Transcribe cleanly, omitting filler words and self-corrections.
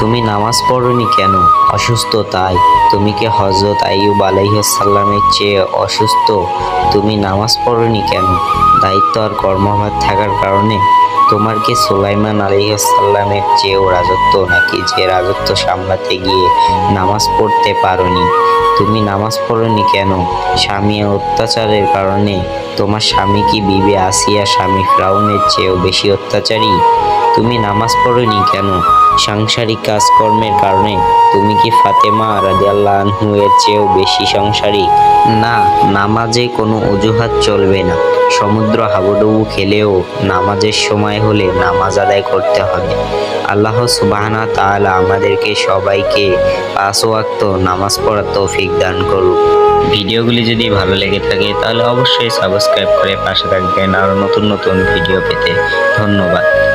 তুমি নামাজ পড়োনি কেন? অসুস্থ তাই? তুমি কি হযরত আইয়ুব আলাইহিস সালামের চেয়ে অসুস্থ? তুমি নামাজ পড়োনি কেন? দায়িত্ব আর কর্মভার থাকার কারণে? তোমার কি সুলাইমান আলাইহিস সালামের চেয়েও রাজত্ব, নাকি যে রাজত্ব সামলাতে গিয়ে নামাজ পড়তে পারোনি? তুমি নামাজ পড়োনি কেন? স্বামী অত্যাচারের কারণে? তোমার স্বামী কি বিবি আসিয়া স্বামী ফিরআউনের চেয়েও বেশি অত্যাচারী? তুমি নামাজ পড়োনি কেন? সাংসারিক কাজকর্মের কারণে? তুমি কি ফাতেমা রাদিয়াল্লাহু আনহু এর চেয়েও বেশি সাংসারিক? না, নামাজে কোনো অজুহাত চলবে না। সমুদ্র হাবুডুবু খেলেও নামাজের সময় হলে নামাজ আদায় করতে হবে। আল্লাহ সুবহানাহু ওয়া তাআলা আমাদেরকে সবাইকে ৫ ওয়াক্ত নামাজ পড়ার তৌফিক দান করুন। ভিডিওগুলি যদি ভালো লেগে থাকে তাহলে অবশ্যই সাবস্ক্রাইব করে পাশে থাকবেন আরও নতুন নতুন ভিডিও পেতে। ধন্যবাদ।